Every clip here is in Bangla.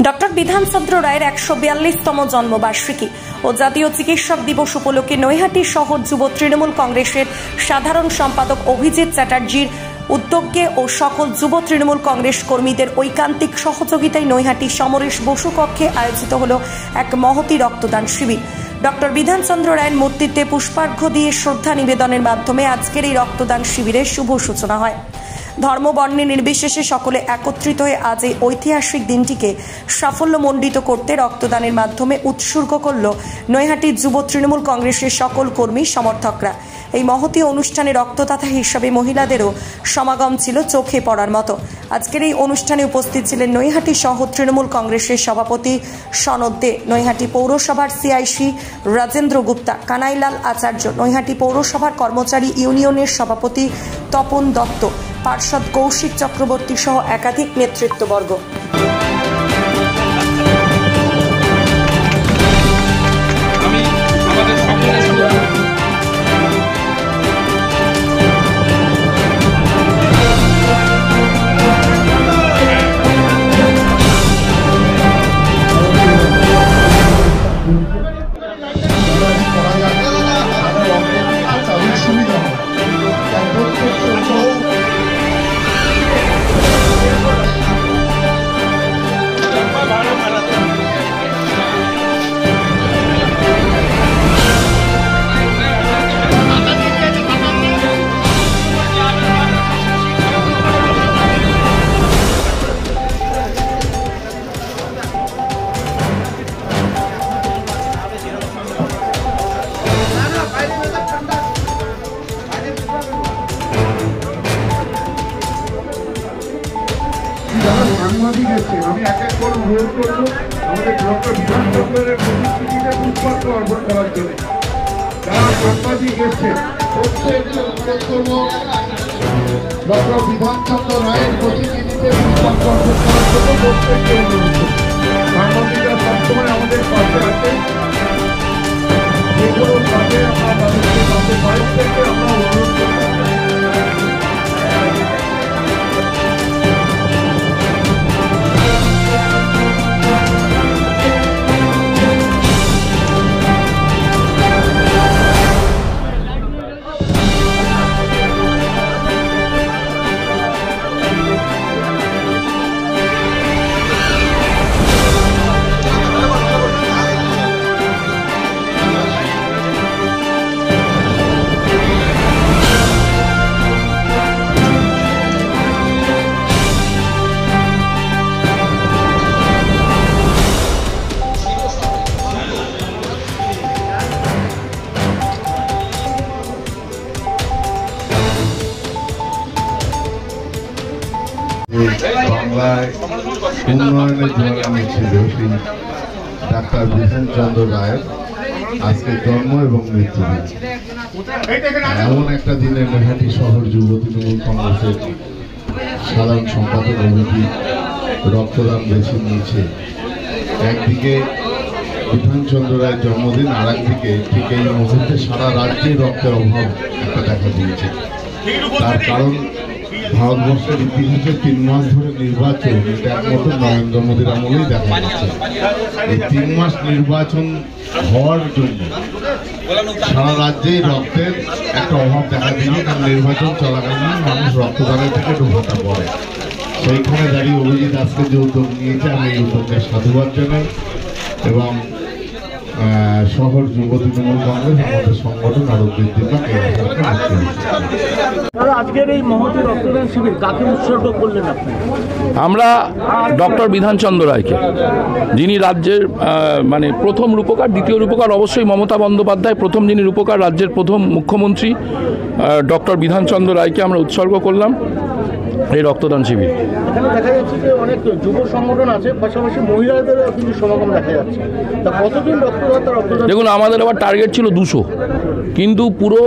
ডক্টর বিধানচন্দ্র রায়ের ১৪২তম জন্মবার্ষিকী ও জাতীয় চিকিৎসক দিবস উপলক্ষে নৈহাটি শহর যুব তৃণমূল কংগ্রেসের সাধারণ সম্পাদক অভিজিৎ চ্যাটার্জির উদ্যোগে ও সকল যুব তৃণমূল কংগ্রেস কর্মীদের ঐকান্তিক সহযোগিতায় নৈহাটি সমরেশ বসু কক্ষে আয়োজিত হল এক মহতী রক্তদান শিবির। ডক্টর বিধানচন্দ্র রায়ের মূর্তিতে পুষ্পার্ঘ্য দিয়ে শ্রদ্ধা নিবেদনের মাধ্যমে আজকের এই রক্তদান শিবিরের শুভ সূচনা হয়। ধর্ম বর্ণ নির্বিশেষে সকলে একত্রিত হয়ে আজ এই ঐতিহাসিক দিনটিকে সাফল্যমণ্ডিত করতে রক্তদানের মাধ্যমে উৎসর্গ করল নৈহাটি যুব তৃণমূল কংগ্রেসের সকল কর্মী সমর্থকরা। এই মহতী অনুষ্ঠানে রক্তদাতা হিসাবে মহিলাদেরও সমাগম ছিল চোখে পড়ার মতো। আজকের এই অনুষ্ঠানে উপস্থিত ছিলেন নৈহাটি শহর তৃণমূল কংগ্রেসের সভাপতি সনদ দে, নৈহাটি পৌরসভার সিআইসি রাজেন্দ্র গুপ্তা, কানাইলাল আচার্য, নৈহাটি পৌরসভার কর্মচারী ইউনিয়নের সভাপতি তপন দত্ত, পার্ষদ কৌশিক চক্রবর্তী সহ একাধিক নেতৃত্ববর্গ। সাংবাদিক এসেছেন, আমি এক এক করে অনুরোধ করবো আমাদের ডক্টর বিধানচন্দ্রের প্রতিকৃতিতে পুষ্পার্ঘ অর্পণ করার জন্য। যারা সাংবাদিক এসেছেন প্রত্যেককে অনুরোধ করবো ডক্টর বিধানচন্দ্র রায়ের প্রতিকৃতিতে পুষ্পার্ঘ অর্পণ করার জন্য প্রত্যেককে অনুরোধ করবো। সাংবাদিকরা সবসময় আমাদের পাশে আছে, যেগুলো কাজে আমরা তাদেরকে তাদের বাইরে থেকে আমরা অনুরোধ করবো। বাংলায় উন্নয়নের জন্ম ছিল সেই ডাক্তার বিধানচন্দ্র রায়ের আজকে জন্ম এবং মৃত্যু দিন। এমন একটা দিনে নৈহাটি শহর যুব তৃণমূল কংগ্রেসের সাধারণ সম্পাদক অভিজিৎ রক্তদান বেছে নিয়েছে। একদিকে বিধানচন্দ্র রায়ের জন্মদিন, আর একদিকে ঠিক এই মুহূর্তে সারা রাজ্যে রক্তের অভাব একটা দেখা দিয়েছে। তার কারণ ভারতবর্ষের ইতিহাসে 3 মাস ধরে নির্বাচন, এটা একমাত্র নরেন্দ্র মোদীর আমলেই দেখা যাচ্ছে। এই 3 মাস নির্বাচন হওয়ার জন্য সারা রাজ্যেই রক্তের একটা অভাব দেখা দিয়েছে, কারণ নির্বাচন চলাকালীন মানুষ রক্তদানের থেকে ডুবোটা পড়ে। সেইখানে দাঁড়িয়ে অভিজিৎ আজকে যে উদ্যোগ নিয়েছে, আমি এই উদ্যোগকে সাধুবাদ জানাই এবং শহর যুব তৃণমূল কংগ্রেস আমাদের সংগঠন আরো বৃদ্ধি পাক। আজকের এই মহতী রক্তদান শিবির কাকে উৎসর্গ করলেন আপনি? আমরা ডক্টর বিধানচন্দ্র রায়কে, যিনি রাজ্যের মানে প্রথম রূপকার, দ্বিতীয় রূপকার অবশ্যই মমতা বন্দ্যোপাধ্যায়, প্রথম যিনি রূপকার রাজ্যের প্রথম মুখ্যমন্ত্রী ডক্টর বিধানচন্দ্র রায়কে আমরা উৎসর্গ করলাম এই রক্তদান শিবির। এখানে দেখা যাচ্ছে যে অনেক যুব সংগঠন আছে, পাশাপাশি মহিলাদেরও কিন্তু সমাগম দেখা যাচ্ছে। তা কতদিন রক্তদান? দেখুন, আমাদের আবার টার্গেট ছিল 200, কিন্তু পুরো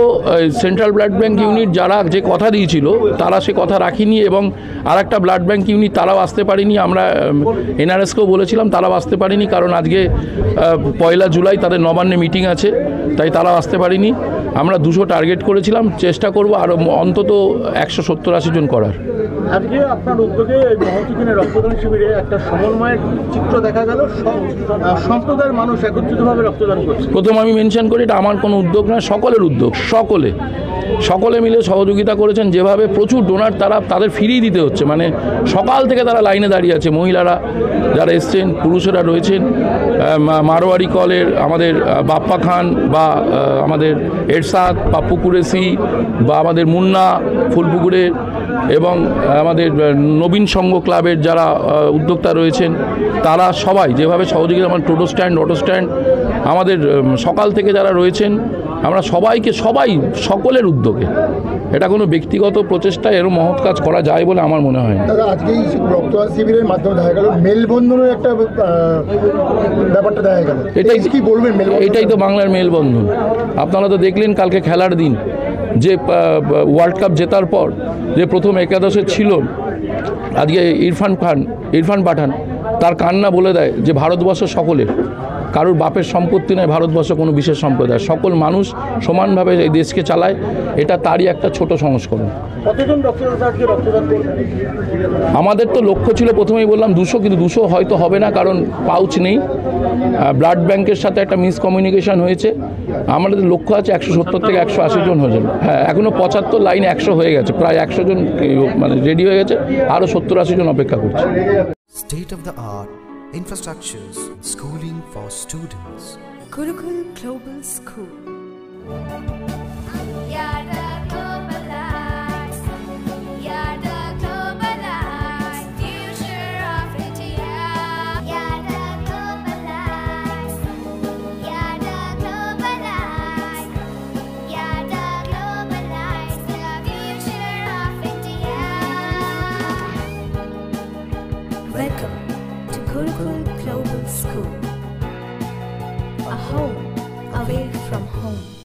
সেন্ট্রাল ব্লাড ব্যাঙ্ক ইউনিট যারা যে কথা দিয়েছিল তারা সে কথা রাখিনি, এবং আর একটা ব্লাড ব্যাঙ্ক ইউনিট তারাও আসতে পারেনি। আমরা এনআরএসকেও বলেছিলাম, তারাও আসতে পারেনি, কারণ আজকে 1 জুলাই তাদের নবান্নে মিটিং আছে, তাই তারাও আসতে পারেনি। আমরা 200 টার্গেট করেছিলাম, চেষ্টা করব আরও অন্তত 170-80 জন করার। আজকে আপনার উদ্যোগে এই মহতী দিনে রক্তদান শিবিরে একটা সমন্বয়ের চিত্র দেখা গেল, সম্প্রদায়ের মানুষ একত্রিতভাবে রক্তদান করছে। প্রথম আমি মেনশন করি, এটা আমার কোনো উদ্যোগ না, সকলের উদ্যোগ। সকলে মিলে সহযোগিতা করেছেন। যেভাবে প্রচুর ডোনার তাদের ফিরিয়ে দিতে হচ্ছে, মানে সকাল থেকে তারা লাইনে দাঁড়িয়ে আছে, মহিলারা যারা এসছেন, পুরুষেরা রয়েছেন। মারোয়ারি কলের আমাদের বাপ্পা খান বা আমাদের এরশাদ, পাপ্পু কুরেশি বা আমাদের মুন্না ফুলপুকুরের এবং আমাদের নবীন সংঘ ক্লাবের যারা উদ্যোক্তা রয়েছেন, তারা সবাই যেভাবে সহযোগিতা, আমার টোটো স্ট্যান্ড, অটো স্ট্যান্ড, আমাদের সকাল থেকে যারা রয়েছেন, আমরা সকলের উদ্যোগে, এটা কোনো ব্যক্তিগত প্রচেষ্টা, এরও মহৎ কাজ করা যায় বলে আমার মনে হয়। দাদা, আজকে এই রক্তদান শিবিরের মাধ্যমে দেখা গেল মেলবন্ধনের একটা ব্যাপারটা দেখা গেল, এটাই কি বলবেন? এটাই তো বাংলার মেলবন্ধন। আপনারা তো দেখলেন কালকে খেলার দিন, যে ওয়ার্ল্ড কাপ জেতার পর যে প্রথম একাদশে ছিল আজকে ইরফান পাঠান, তার কান্না বলে দেয় যে ভারতবর্ষ সকলের, কারোর বাপের সম্পত্তি নয় ভারতবর্ষ কোনো বিশেষ সম্প্রদায়, সকল মানুষ সমানভাবে এই দেশকে চালায়, এটা তারই একটা ছোট সংস্করণ। আমাদের তো লক্ষ্য ছিল, প্রথমেই বললাম 200, কিন্তু 200 হয়তো হবে না, কারণ পাউচ নেই। ব্লাড ব্যাংকের সাথে একটা মিসকমিউনিকেশন হয়েছে। আমাদের লক্ষ্য আছে 170 থেকে 180 জন হয়ে যাবে। হ্যাঁ, এখনও 75 লাইন 100 হয়ে গেছে, প্রায় 100 জন মানে রেডি হয়ে গেছে, আরও 70-80 জন অপেক্ষা করছে। State of the art infrastructures, schooling for students. Gurukul Global School. Welcome to Gurukul Global School, a home away from home.